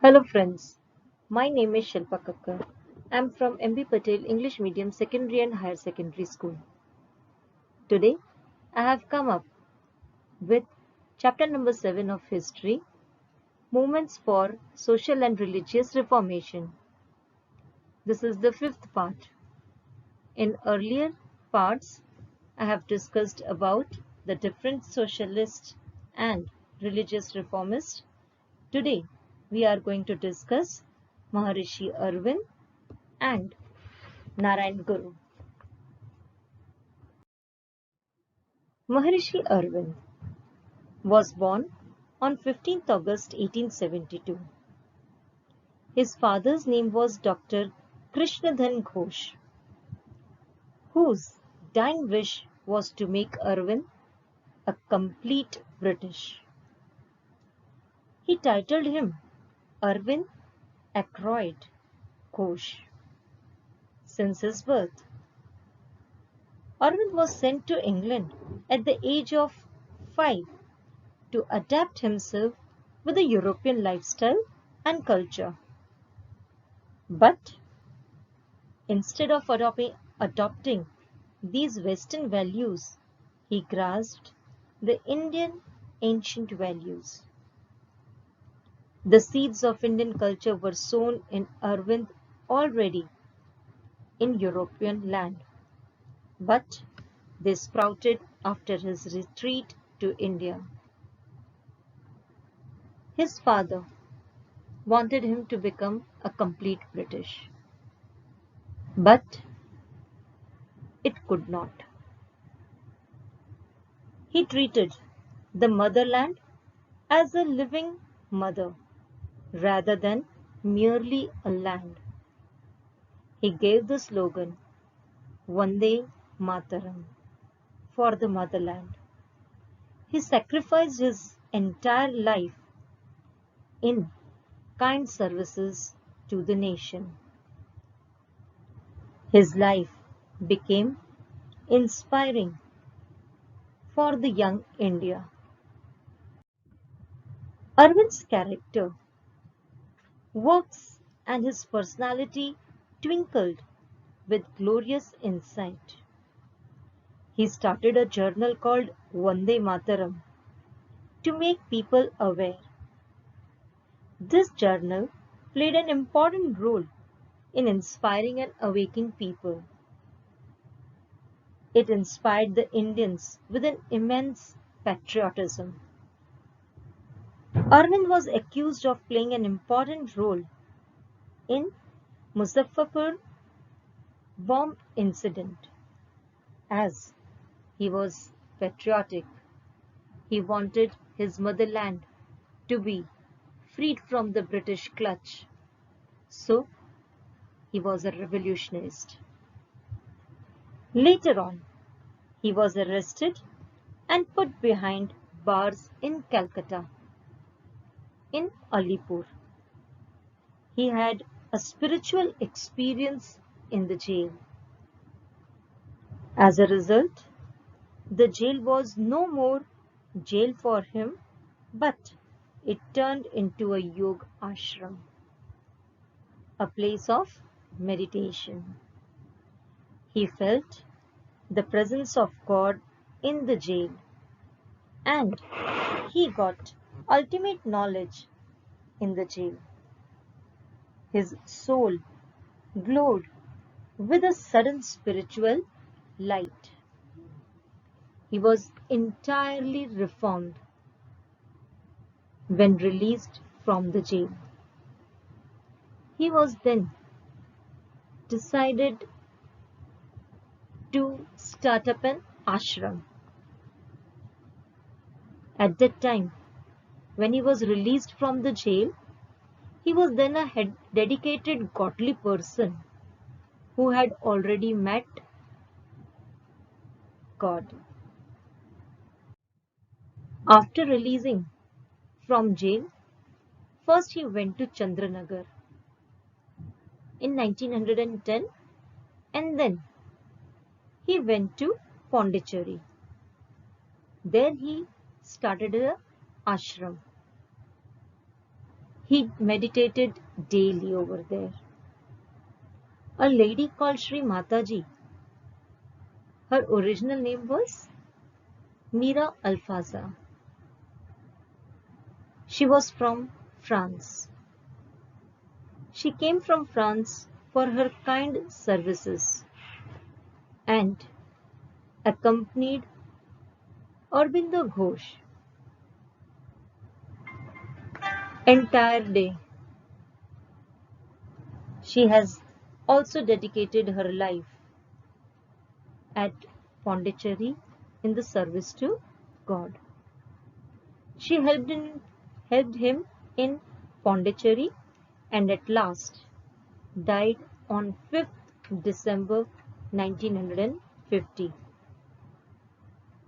Hello friends, my name is Shilpa Kakkar. I am from MB Patel English Medium Secondary and Higher Secondary School. Today, I have come up with chapter number 7 of History, Movements for Social and Religious Reformation. This is the fifth part. In earlier parts, I have discussed about the different socialist and religious reformists. Today, we are going to discuss Maharishi Arvind and Narayan Guru. Maharishi Arvind was born on 15th August 1872. His father's name was Dr. Krishnadhan Ghosh, whose dying wish was to make Arvind a complete British. He titled him Arvind Ackroyd Ghosh since his birth. Arvind was sent to England at the age of 5 to adapt himself with the European lifestyle and culture. But instead of adopting these Western values, he grasped the Indian ancient values. The seeds of Indian culture were sown in Arvind already in European land, but they sprouted after his retreat to India. His father wanted him to become a complete British, but it could not. He treated the motherland as a living mother rather than merely a land. He gave the slogan Vande Mataram for the motherland. He sacrificed his entire life in kind services to the nation. His life became inspiring for the young India. Arvind's character, works, and his personality twinkled with glorious insight. He started a journal called Vande Mataram to make people aware. This journal played an important role in inspiring and awakening people. It inspired the Indians with an immense patriotism. Arvind was accused of playing an important role in Muzaffarpur bomb incident. As he was patriotic, he wanted his motherland to be freed from the British clutch. So, he was a revolutionist. Later on, he was arrested and put behind bars in Calcutta. In Alipur, he had a spiritual experience in the jail. As a result, the jail was no more jail for him, but it turned into a yoga ashram, a place of meditation. He felt the presence of God in the jail, and he got ultimate knowledge in the jail. His soul glowed with a sudden spiritual light. He was entirely reformed when released from the jail. He was then decided to start up an ashram. At that time, when he was released from the jail, he was then a dedicated godly person who had already met God. After releasing from jail, first he went to Chandranagar in 1910 and then he went to Pondicherry. There he started a ashram. He meditated daily over there. A lady called Sri Mataji, her original name was Mira Alfaza. She was from France. She came from France for her kind services and accompanied Aurobindo Ghosh entire day. She has also dedicated her life at Pondicherry in the service to God. She helped him in Pondicherry and at last died on 5th December 1950.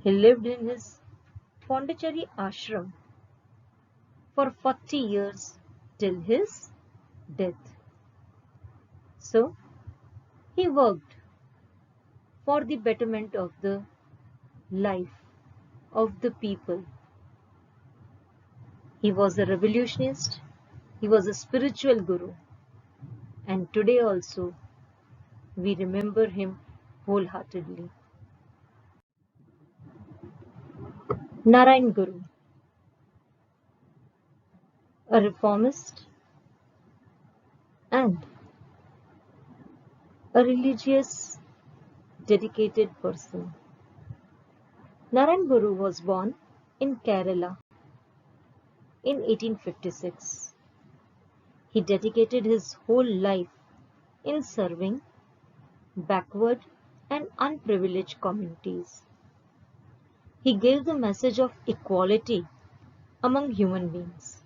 He lived in his Pondicherry ashram for 40 years till his death. So, he worked for the betterment of the life of the people. He was a revolutionist, he was a spiritual guru, and today also we remember him wholeheartedly. Narayan Guru, a reformist and a religious dedicated person. Narayan Guru was born in Kerala in 1856. He dedicated his whole life in serving backward and unprivileged communities. He gave the message of equality among human beings.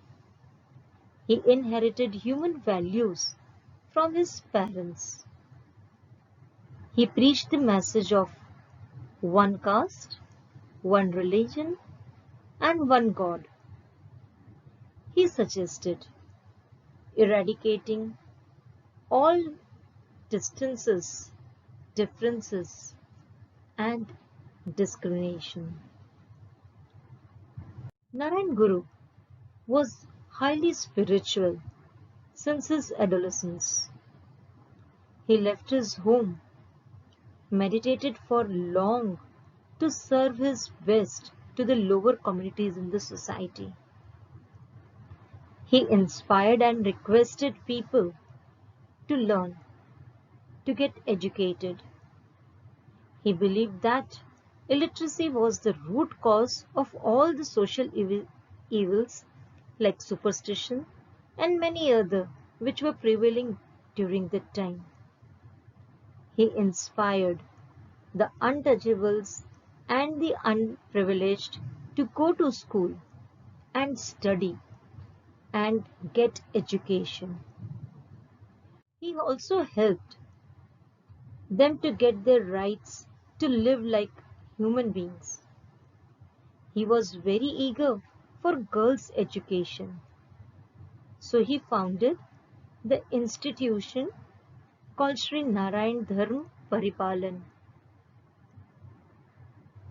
He inherited human values from his parents. He preached the message of one caste, one religion, and one God. He suggested eradicating all distances, differences, and discrimination. Narayan Guru was highly spiritual since his adolescence. He left his home, meditated for long to serve his best to the lower communities in the society. He inspired and requested people to learn, to get educated. He believed that illiteracy was the root cause of all the social evils like superstition and many other which were prevailing during that time. He inspired the untouchables and the unprivileged to go to school and study and get education. He also helped them to get their rights to live like human beings. He was very eager for girls' education. So he founded the institution called Sri Narayan Dharm Paripalan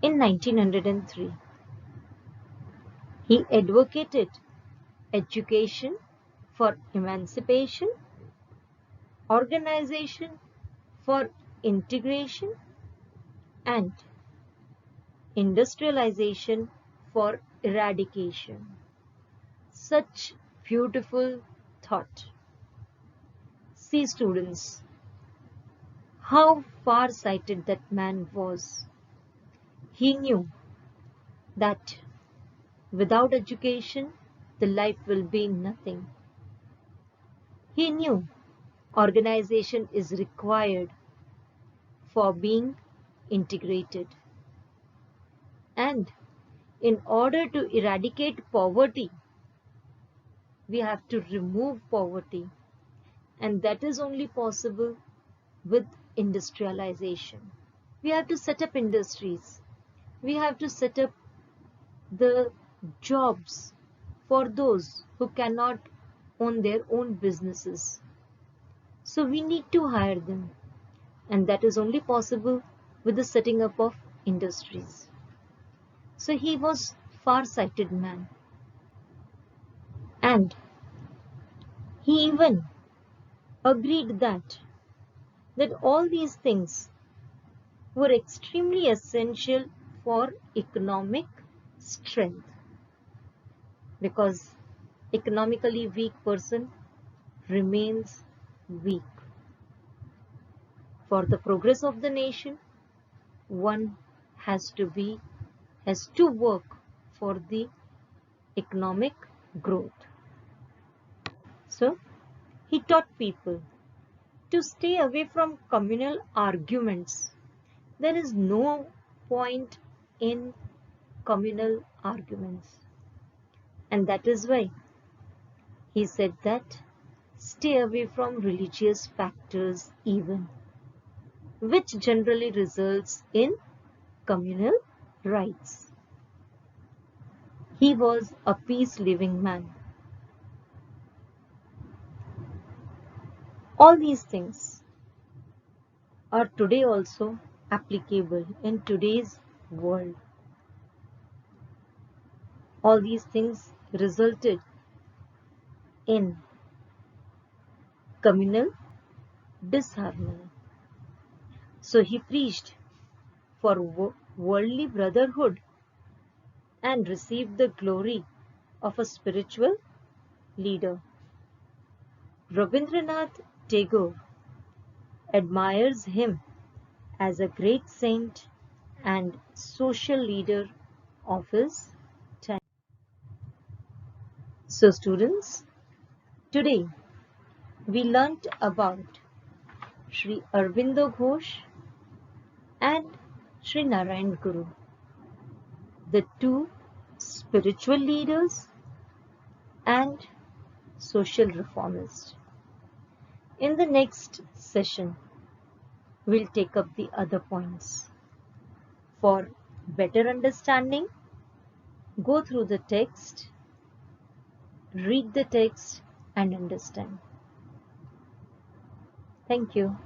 in 1903. He advocated education for emancipation, organization for integration, and industrialization for eradication. Such beautiful thought. See, students, how far-sighted that man was. He knew that without education, the life will be nothing. He knew organization is required for being integrated. And in order to eradicate poverty, we have to remove poverty. And that is only possible with industrialization. We have to set up industries. We have to set up the jobs for those who cannot own their own businesses. So we need to hire them, and that is only possible with the setting up of industries. So he was far-sighted man, and He even agreed that all these things were extremely essential for economic strength, because economically weak person remains weak. For the progress of the nation, one has to work for the economic growth. So he taught people to stay away from communal arguments. There is no point in communal arguments. And that is why he said that stay away from religious factors even, which generally results in communal rights. He was a peace-loving man. All these things are today also applicable in today's world. All these things resulted in communal disharmony. So he preached for worldly brotherhood and received the glory of a spiritual leader. Rabindranath Tagore admires him as a great saint and social leader of his time. So students, today we learnt about Sri Aurobindo Ghosh and Sri Narayan Guru, the two spiritual leaders and social reformists. In the next session, we'll take up the other points. For better understanding, go through the text, read the text and understand. Thank you.